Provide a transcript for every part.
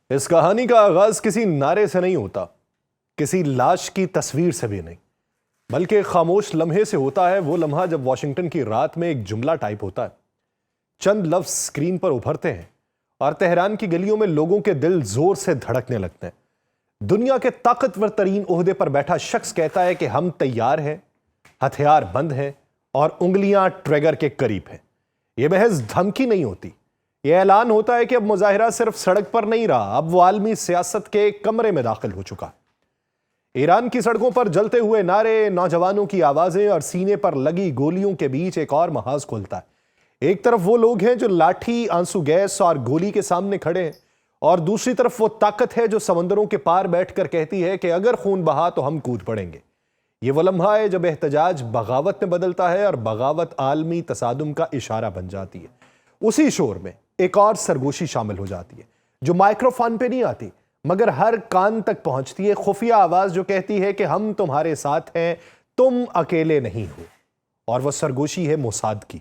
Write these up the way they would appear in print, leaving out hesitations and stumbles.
اس کہانی کا آغاز کسی نعرے سے نہیں ہوتا، کسی لاش کی تصویر سے بھی نہیں، بلکہ خاموش لمحے سے ہوتا ہے۔ وہ لمحہ جب واشنگٹن کی رات میں ایک جملہ ٹائپ ہوتا ہے، چند لفظ سکرین پر ابھرتے ہیں اور تہران کی گلیوں میں لوگوں کے دل زور سے دھڑکنے لگتے ہیں۔ دنیا کے طاقتور ترین عہدے پر بیٹھا شخص کہتا ہے کہ ہم تیار ہیں، ہتھیار بند ہیں اور انگلیاں ٹریگر کے قریب ہیں۔ یہ محض دھمکی نہیں ہوتی، یہ اعلان ہوتا ہے کہ اب مظاہرہ صرف سڑک پر نہیں رہا، اب وہ عالمی سیاست کے کمرے میں داخل ہو چکا۔ ایران کی سڑکوں پر جلتے ہوئے نعرے، نوجوانوں کی آوازیں اور سینے پر لگی گولیوں کے بیچ ایک اور محاذ کھلتا ہے۔ ایک طرف وہ لوگ ہیں جو لاٹھی، آنسو گیس اور گولی کے سامنے کھڑے ہیں، اور دوسری طرف وہ طاقت ہے جو سمندروں کے پار بیٹھ کر کہتی ہے کہ اگر خون بہا تو ہم کود پڑیں گے۔ یہ وہ لمحہ ہے جب احتجاج بغاوت میں بدلتا ہے اور بغاوت عالمی تصادم کا اشارہ بن جاتی ہے۔ اسی شور میں ایک اور سرگوشی شامل ہو جاتی ہے جو مائکروفون پہ نہیں آتی مگر ہر کان تک پہنچتی ہے، خفیہ آواز جو کہتی ہے کہ ہم تمہارے ساتھ ہیں، تم اکیلے نہیں ہو۔ اور وہ سرگوشی ہے موساد کی۔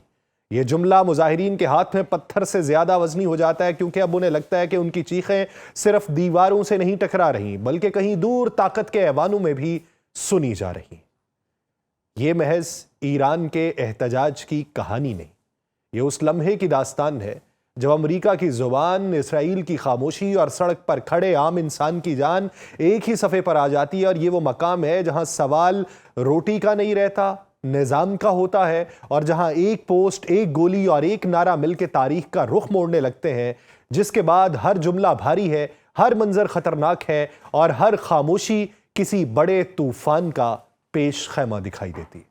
یہ جملہ مظاہرین کے ہاتھ میں پتھر سے زیادہ وزنی ہو جاتا ہے، کیونکہ اب انہیں لگتا ہے کہ ان کی چیخیں صرف دیواروں سے نہیں ٹکرا رہی بلکہ کہیں دور طاقت کے ایوانوں میں بھی سنی جا رہی۔ یہ محض ایران کے احتجاج کی کہانی نہیں، یہ اس لمحے کی داستان ہے جب امریکہ کی زبان، اسرائیل کی خاموشی اور سڑک پر کھڑے عام انسان کی جان ایک ہی صفحے پر آ جاتی ہے۔ اور یہ وہ مقام ہے جہاں سوال روٹی کا نہیں رہتا، نظام کا ہوتا ہے، اور جہاں ایک پوسٹ، ایک گولی اور ایک نعرہ مل کے تاریخ کا رخ موڑنے لگتے ہیں، جس کے بعد ہر جملہ بھاری ہے، ہر منظر خطرناک ہے اور ہر خاموشی کسی بڑے طوفان کا پیش خیمہ دکھائی دیتی ہے۔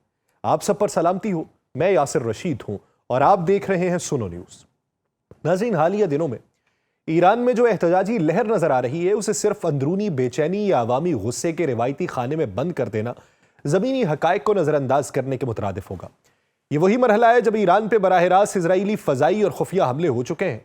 آپ سب پر سلامتی ہو، میں یاسر رشید ہوں اور آپ دیکھ رہے ہیں سنو نیوز۔ ناظرین، حالیہ دنوں میں ایران میں جو احتجاجی لہر نظر آ رہی ہے، اسے صرف اندرونی بے چینی یا عوامی غصے کے روایتی خانے میں بند کر دینا زمینی حقائق کو نظر انداز کرنے کے مترادف ہوگا۔ یہ وہی مرحلہ ہے جب ایران پہ براہ راست اسرائیلی فضائی اور خفیہ حملے ہو چکے ہیں،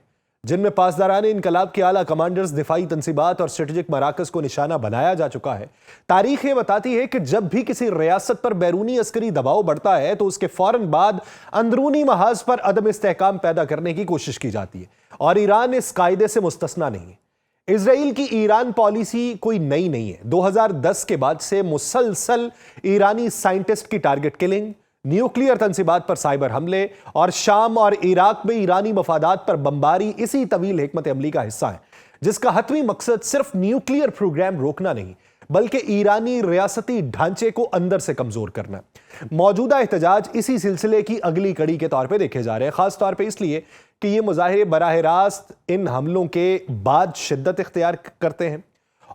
جن میں پاسداران انقلاب کے اعلیٰ کمانڈرز، دفاعی تنصیبات اور اسٹریٹجک مراکز کو نشانہ بنایا جا چکا ہے۔ تاریخ یہ بتاتی ہے کہ جب بھی کسی ریاست پر بیرونی عسکری دباؤ بڑھتا ہے تو اس کے فوراً بعد اندرونی محاذ پر عدم استحکام پیدا کرنے کی کوشش کی جاتی ہے، اور ایران اس قاعدے سے مستثنیٰ نہیں ہے۔ اسرائیل کی ایران پالیسی کوئی نئی نہیں ہے۔ 2010 کے بعد سے مسلسل ایرانی سائنٹسٹ کی ٹارگٹ کلنگ، نیوکلیئر تنصیبات پر سائبر حملے اور شام اور عراق میں ایرانی مفادات پر بمباری اسی طویل حکمت عملی کا حصہ ہے، جس کا حتمی مقصد صرف نیوکلیئر پروگرام روکنا نہیں بلکہ ایرانی ریاستی ڈھانچے کو اندر سے کمزور کرنا ہے۔ موجودہ احتجاج اسی سلسلے کی اگلی کڑی کے طور پہ دیکھے جا رہے ہیں، خاص طور پہ اس لیے کہ یہ مظاہرے براہ راست ان حملوں کے بعد شدت اختیار کرتے ہیں،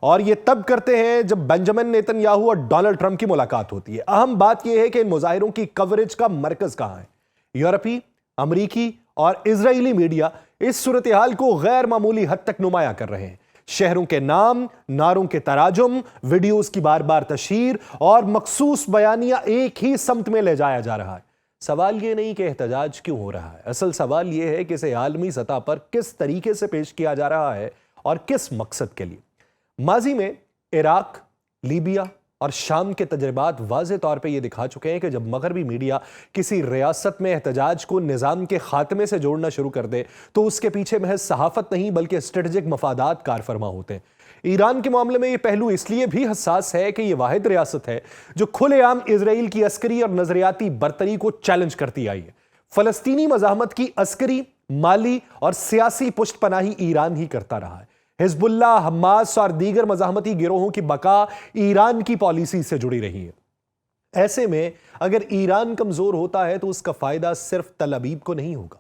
اور یہ تب کرتے ہیں جب بنجامن نیتن یاہو اور ڈونلڈ ٹرمپ کی ملاقات ہوتی ہے۔ اہم بات یہ ہے کہ ان مظاہروں کی کوریج کا مرکز کہاں ہے۔ یورپی، امریکی اور اسرائیلی میڈیا اس صورتحال کو غیر معمولی حد تک نمایاں کر رہے ہیں۔ شہروں کے نام، نعروں کے تراجم، ویڈیوز کی بار بار تشہیر اور مخصوص بیانیہ ایک ہی سمت میں لے جایا جا رہا ہے۔ سوال یہ نہیں کہ احتجاج کیوں ہو رہا ہے، اصل سوال یہ ہے کہ اسے عالمی سطح پر کس طریقے سے پیش کیا جا رہا ہے اور کس مقصد کے لیے۔ ماضی میں عراق، لیبیا اور شام کے تجربات واضح طور پہ یہ دکھا چکے ہیں کہ جب مغربی میڈیا کسی ریاست میں احتجاج کو نظام کے خاتمے سے جوڑنا شروع کر دے تو اس کے پیچھے محض صحافت نہیں بلکہ اسٹریٹجک مفادات کار فرما ہوتے ہیں۔ ایران کے معاملے میں یہ پہلو اس لیے بھی حساس ہے کہ یہ واحد ریاست ہے جو کھلے عام اسرائیل کی عسکری اور نظریاتی برتری کو چیلنج کرتی آئی ہے۔ فلسطینی مزاحمت کی عسکری، مالی اور سیاسی پشت پناہی ایران ہی کرتا رہا ہے۔ حزب اللہ، حماس اور دیگر مزاحمتی گروہوں کی بقا ایران کی پالیسی سے جڑی رہی ہے۔ ایسے میں اگر ایران کمزور ہوتا ہے تو اس کا فائدہ صرف تل ابیب کو نہیں ہوگا،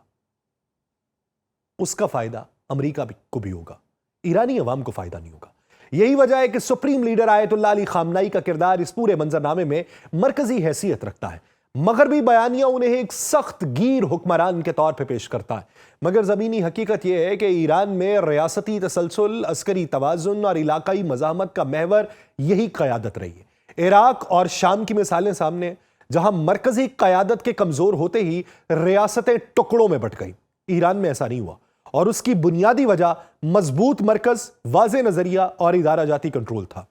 اس کا فائدہ امریکہ کو بھی ہوگا، ایرانی عوام کو فائدہ نہیں ہوگا۔ یہی وجہ ہے کہ سپریم لیڈر آیت اللہ علی خامنائی کا کردار اس پورے منظرنامے میں مرکزی حیثیت رکھتا ہے۔ مغربی بیانیہ انہیں ایک سخت گیر حکمران کے طور پہ پیش کرتا ہے، مگر زمینی حقیقت یہ ہے کہ ایران میں ریاستی تسلسل، عسکری توازن اور علاقائی مزاحمت کا محور یہی قیادت رہی ہے۔ عراق اور شام کی مثالیں سامنے، جہاں مرکزی قیادت کے کمزور ہوتے ہی ریاستیں ٹکڑوں میں بٹ گئیں۔ ایران میں ایسا نہیں ہوا، اور اس کی بنیادی وجہ مضبوط مرکز، واضح نظریہ اور ادارہ جاتی کنٹرول تھا۔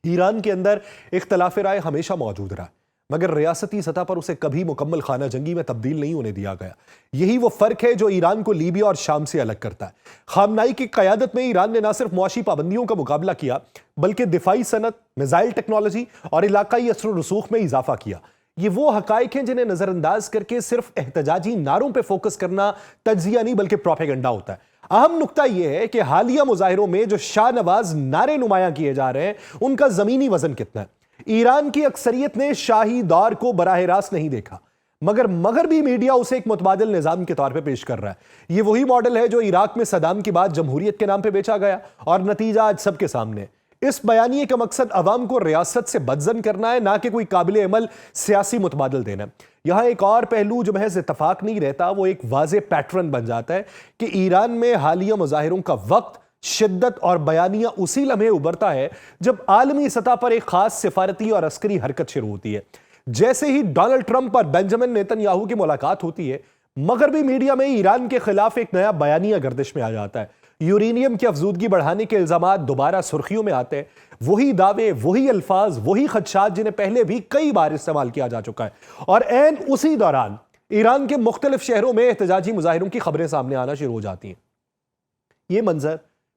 ایران کے اندر اختلاف رائے ہمیشہ موجود رہا، مگر ریاستی سطح پر اسے کبھی مکمل خانہ جنگی میں تبدیل نہیں ہونے دیا گیا۔ یہی وہ فرق ہے جو ایران کو لیبیا اور شام سے الگ کرتا ہے۔ خامنائی کی قیادت میں ایران نے نہ صرف معاشی پابندیوں کا مقابلہ کیا بلکہ دفاعی صنعت، میزائل ٹیکنالوجی اور علاقائی اثر و رسوخ میں اضافہ کیا۔ یہ وہ حقائق ہیں جنہیں نظر انداز کر کے صرف احتجاجی نعروں پہ فوکس کرنا تجزیہ نہیں بلکہ پروپیگنڈا ہوتا ہے۔ اہم نقطہ یہ ہے کہ حالیہ مظاہروں میں جو شاہ نواز نعرے نمایاں کیے جا رہے ہیں ان کا زمینی وزن کتنا ہے؟ ایران کی اکثریت نے شاہی دور کو براہ راست نہیں دیکھا، مگر مغربی میڈیا اسے ایک متبادل نظام کے طور پہ پیش کر رہا ہے۔ یہ وہی ماڈل ہے جو عراق میں صدام کی بعد جمہوریت کے نام پہ بیچا گیا اور نتیجہ آج سب کے سامنے۔ اس بیانیے کا مقصد عوام کو ریاست سے بدزن کرنا ہے، نہ کہ کوئی قابل عمل سیاسی متبادل دینا۔ یہاں ایک اور پہلو جو محض اتفاق نہیں رہتا، وہ ایک واضح پیٹرن بن جاتا ہے کہ ایران میں حالیہ مظاہروں کا وقت، شدت اور بیانیہ اسی لمحے ابھرتا ہے جب عالمی سطح پر ایک خاص سفارتی اور عسکری حرکت شروع ہوتی ہے۔ جیسے ہی ڈونلڈ ٹرمپ اور بنجامن نیتن یاہو کی ملاقات ہوتی ہے، مغربی میڈیا میں ایران کے خلاف ایک نیا بیانیہ گردش میں آ جاتا ہے۔ یورینیم کی افزودگی بڑھانے کے الزامات دوبارہ سرخیوں میں آتے ہیں۔ وہی دعوے، وہی الفاظ، وہی خدشات جنہیں پہلے بھی کئی بار استعمال کیا جا چکا ہے، اور عین اسی دوران ایران کے مختلف شہروں میں احتجاجی مظاہروں کی خبریں سامنے آنا شروع ہو جاتی ہیں۔ یہ منظر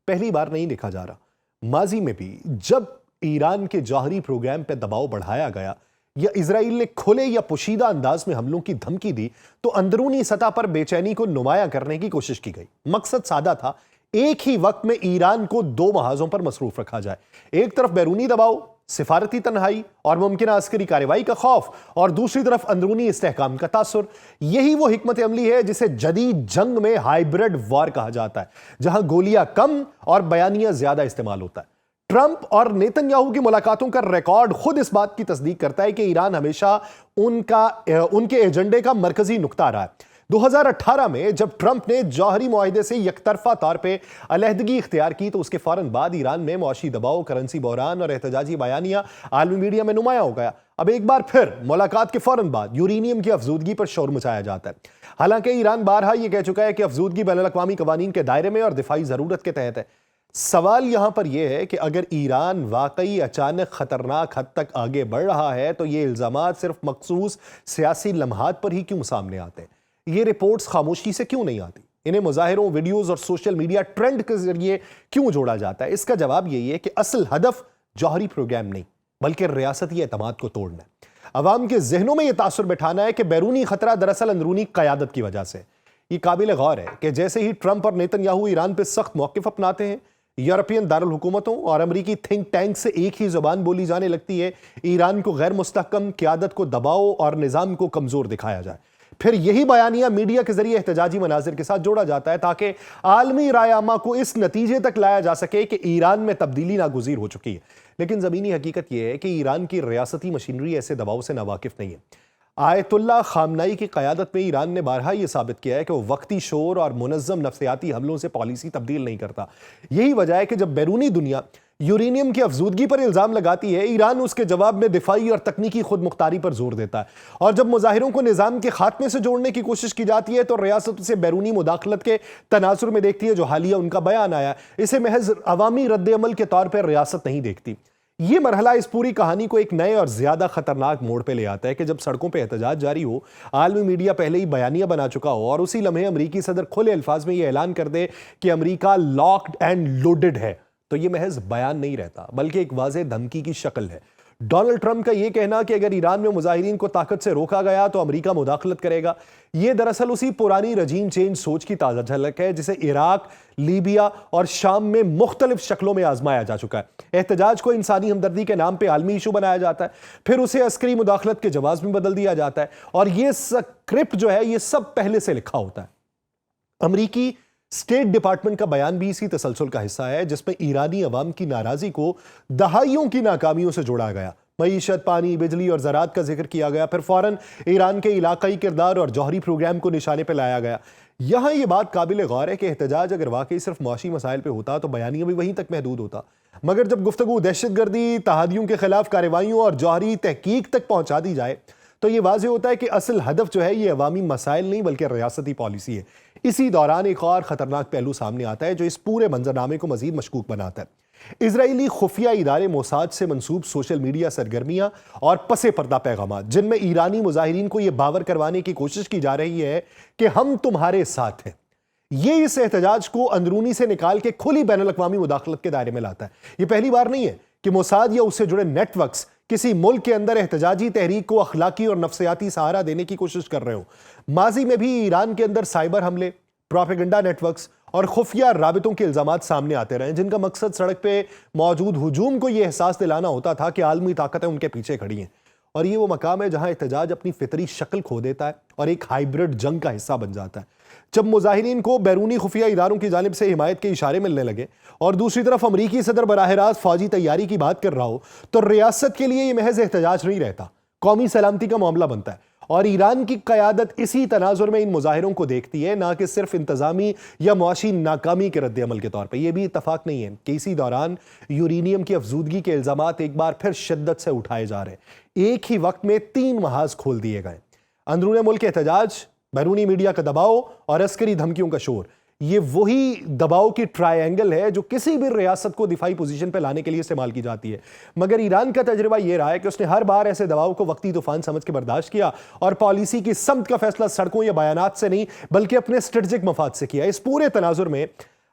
پہلی بار نہیں دیکھا جا رہا۔ ماضی میں بھی جب ایران کے جوہری پروگرام پہ دباؤ بڑھایا گیا یا اسرائیل نے کھلے یا پوشیدہ انداز میں حملوں کی دھمکی دی تو اندرونی سطح پر بے چینی کو نمایاں کرنے کی کوشش کی گئی۔ مقصد سادہ تھا، ایک ہی وقت میں ایران کو دو محاذوں پر مصروف رکھا جائے۔ ایک طرف بیرونی دباؤ، سفارتی تنہائی اور ممکنہ عسکری کارروائی کا خوف، اور دوسری طرف اندرونی استحکام کا تاثر۔ یہی وہ حکمت عملی ہے جسے جدید جنگ میں ہائیبرڈ وار کہا جاتا ہے، جہاں گولیاں کم اور بیانیہ زیادہ استعمال ہوتا ہے۔ ٹرمپ اور نیتن یاہو کی ملاقاتوں کا ریکارڈ خود اس بات کی تصدیق کرتا ہے کہ ایران ہمیشہ ان کے ایجنڈے کا مرکزی نقطہ رہا ہے۔ 2018 میں جب ٹرمپ نے جوہری معاہدے سے یک طرفہ طور پہ علیحدگی اختیار کی تو اس کے فوراً بعد ایران میں معاشی دباؤ، کرنسی بحران اور احتجاجی بیانیہ عالمی میڈیا میں نمایاں ہو گیا۔ اب ایک بار پھر ملاقات کے فوراً بعد یورینیم کی افزودگی پر شور مچایا جاتا ہے۔ حالانکہ ایران بارہا یہ کہہ چکا ہے کہ افزودگی بین الاقوامی قوانین کے دائرے میں اور دفاعی ضرورت کے تحت ہے۔ سوال یہاں پر یہ ہے کہ اگر ایران واقعی اچانک خطرناک حد تک آگے بڑھ رہا ہے تو یہ الزامات صرف مخصوص سیاسی لمحات پر ہی کیوں سامنے آتے ہیں؟ یہ رپورٹس خاموشی سے کیوں نہیں آتی؟ انہیں مظاہروں، ویڈیوز اور سوشل میڈیا ٹرینڈ کے ذریعے کیوں جوڑا جاتا ہے؟ اس کا جواب یہی ہے کہ اصل ہدف جوہری پروگرام نہیں بلکہ ریاستی اعتماد کو توڑنا ہے۔ عوام کے ذہنوں میں یہ تاثر بٹھانا ہے کہ بیرونی خطرہ دراصل اندرونی قیادت کی وجہ سے۔ یہ قابل غور ہے کہ جیسے ہی ٹرمپ اور نیتن یاہو ایران پہ سخت موقف اپناتے ہیں، یورپین دارالحکومتوں اور امریکی تھنک ٹینک سے ایک ہی زبان بولی جانے لگتی ہے، ایران کو غیر مستحکم، قیادت کو دباؤ اور نظام کو کمزور دکھایا جائے۔ پھر یہی بیانیہ میڈیا کے ذریعے احتجاجی مناظر کے ساتھ جوڑا جاتا ہے تاکہ عالمی رائے عامہ کو اس نتیجے تک لایا جا سکے کہ ایران میں تبدیلی ناگزیر ہو چکی ہے۔ لیکن زمینی حقیقت یہ ہے کہ ایران کی ریاستی مشینری ایسے دباؤ سے ناواقف نہیں ہے۔ آیت اللہ خامنائی کی قیادت میں ایران نے بارہا یہ ثابت کیا ہے کہ وہ وقتی شور اور منظم نفسیاتی حملوں سے پالیسی تبدیل نہیں کرتا۔ یہی وجہ ہے کہ جب بیرونی دنیا یورینیم کی افزودگی پر الزام لگاتی ہے، ایران اس کے جواب میں دفاعی اور تکنیکی خود مختاری پر زور دیتا ہے، اور جب مظاہروں کو نظام کے خاتمے سے جوڑنے کی کوشش کی جاتی ہے تو ریاست اسے بیرونی مداخلت کے تناظر میں دیکھتی ہے، جو حالیہ ان کا بیان آیا ہے اسے محض عوامی رد عمل کے طور پر ریاست نہیں دیکھتی۔ یہ مرحلہ اس پوری کہانی کو ایک نئے اور زیادہ خطرناک موڑ پہ لے آتا ہے کہ جب سڑکوں پہ احتجاج جاری ہو، عالمی میڈیا پہلے ہی بیانیہ بنا چکا ہو اور اسی لمحے امریکی صدر کھلے الفاظ میں یہ اعلان کر دے کہ امریکہ لاکڈ اینڈ لوڈڈ ہے، تو یہ محض بیان نہیں رہتا بلکہ ایک واضح دھمکی کی شکل ہے۔ ڈونلڈ ٹرمپ کا یہ کہنا کہ اگر ایران میں مظاہرین کو طاقت سے روکا گیا تو امریکہ مداخلت کرے گا، یہ دراصل اسی پرانی رجیم چینج سوچ کی تازہ جھلک ہے جسے عراق، لیبیا اور شام میں مختلف شکلوں میں آزمایا جا چکا ہے۔ احتجاج کو انسانی ہمدردی کے نام پہ عالمی ایشو بنایا جاتا ہے، پھر اسے عسکری مداخلت کے جواز میں بدل دیا جاتا ہے، اور یہ سکرپٹ جو ہے یہ سب پہلے سے لکھا ہوتا ہے۔ امریکی اسٹیٹ ڈپارٹمنٹ کا بیان بھی اسی تسلسل کا حصہ ہے، جس میں ایرانی عوام کی ناراضی کو دہائیوں کی ناکامیوں سے جوڑا گیا۔ معیشت، پانی، بجلی اور زراعت کا ذکر کیا گیا، پھر فوراً ایران کے علاقائی کردار اور جوہری پروگرام کو نشانے پہ لایا گیا۔ یہاں یہ بات قابل غور ہے کہ احتجاج اگر واقعی صرف معاشی مسائل پہ ہوتا تو بیانیہ بھی وہیں تک محدود ہوتا، مگر جب گفتگو دہشت گردی، تحادیوں کے خلاف کارروائیوں اور جوہری تحقیق تک پہنچا دی جائے تو یہ واضح ہوتا ہے کہ اصل ہدف جو ہے یہ عوامی مسائل نہیں بلکہ ریاستی پالیسی ہے۔ اسی دوران ایک اور خطرناک پہلو سامنے آتا ہے جو اس پورے منظرنامے کو مزید مشکوک بناتا ہے۔ اسرائیلی خفیہ ادارے موساد سے منسوب سوشل میڈیا سرگرمیاں اور پس پردہ پیغامات، جن میں ایرانی مظاہرین کو یہ باور کروانے کی کوشش کی جا رہی ہے کہ ہم تمہارے ساتھ ہیں، یہ اس احتجاج کو اندرونی سے نکال کے کھلی بین الاقوامی مداخلت کے دائرے میں لاتا ہے۔ یہ پہلی بار نہیں ہے کہ موساد یا اس سے جڑے نیٹ ورکس کسی ملک کے اندر احتجاجی تحریک کو اخلاقی اور نفسیاتی سہارا دینے کی کوشش کر رہے ہوں۔ ماضی میں بھی ایران کے اندر سائبر حملے، پروپیگنڈا نیٹ ورکس اور خفیہ رابطوں کے الزامات سامنے آتے رہے، جن کا مقصد سڑک پہ موجود ہجوم کو یہ احساس دلانا ہوتا تھا کہ عالمی طاقتیں ان کے پیچھے کھڑی ہیں۔ اور یہ وہ مقام ہے جہاں احتجاج اپنی فطری شکل کھو دیتا ہے اور ایک ہائبرڈ جنگ کا حصہ بن جاتا ہے۔ جب مظاہرین کو بیرونی خفیہ اداروں کی جانب سے حمایت کے اشارے ملنے لگے اور دوسری طرف امریکی صدر براہ راست فوجی تیاری کی بات کر رہا ہو، تو ریاست کے لیے یہ محض احتجاج نہیں رہتا، قومی سلامتی کا معاملہ بنتا ہے۔ اور ایران کی قیادت اسی تناظر میں ان مظاہروں کو دیکھتی ہے، نہ کہ صرف انتظامی یا معاشی ناکامی کے رد عمل کے طور پہ۔ یہ بھی اتفاق نہیں ہے کہ اسی دوران یورینیم کی افزودگی کے الزامات ایک بار پھر شدت سے اٹھائے جا رہے ہیں۔ ایک ہی وقت میں 3 محاذ کھول دیے گئے، اندرون ملک احتجاج، بیرونی میڈیا کا دباؤ اور عسکری دھمکیوں کا شور۔ یہ وہی دباؤ کی ٹرائی اینگل ہے جو کسی بھی ریاست کو دفاعی پوزیشن پہ لانے کے لیے استعمال کی جاتی ہے۔ مگر ایران کا تجربہ یہ رہا ہے کہ اس نے ہر بار ایسے دباؤ کو وقتی طوفان سمجھ کے برداشت کیا اور پالیسی کی سمت کا فیصلہ سڑکوں یا بیانات سے نہیں بلکہ اپنے اسٹریٹجک مفاد سے کیا۔ اس پورے تناظر میں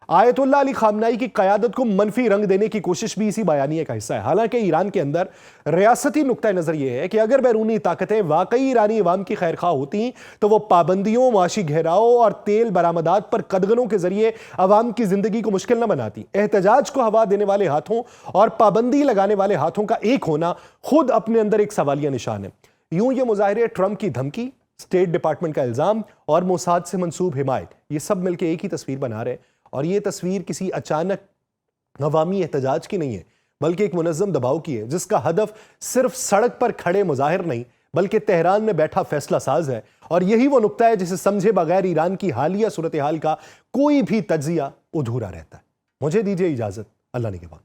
آیت اللہ علی خامنائی کی قیادت کو منفی رنگ دینے کی کوشش بھی اسی بیانیے کا حصہ ہے۔ حالانکہ ایران کے اندر ریاستی نقطہ نظر یہ ہے کہ اگر بیرونی طاقتیں واقعی ایرانی عوام کی خیر خواہ ہوتی تو وہ پابندیوں، معاشی گھیراؤ اور تیل برآمدات پر قدغنوں کے ذریعے عوام کی زندگی کو مشکل نہ بناتی۔ احتجاج کو ہوا دینے والے ہاتھوں اور پابندی لگانے والے ہاتھوں کا ایک ہونا خود اپنے اندر ایک سوالیہ نشان ہے۔ یوں یہ مظاہرے ٹرمپ کی دھمکی، اسٹیٹ ڈپارٹمنٹ کا الزام اور موساد سے منسوب حمایت، یہ سب مل کے ایک ہی تصویر بنا رہے ہیں۔ اور یہ تصویر کسی اچانک عوامی احتجاج کی نہیں ہے بلکہ ایک منظم دباؤ کی ہے، جس کا ہدف صرف سڑک پر کھڑے مظاہر نہیں بلکہ تہران میں بیٹھا فیصلہ ساز ہے۔ اور یہی وہ نقطہ ہے جسے سمجھے بغیر ایران کی حالیہ صورتحال کا کوئی بھی تجزیہ ادھورا رہتا ہے۔ مجھے دیجیے اجازت، اللہ نگہبان۔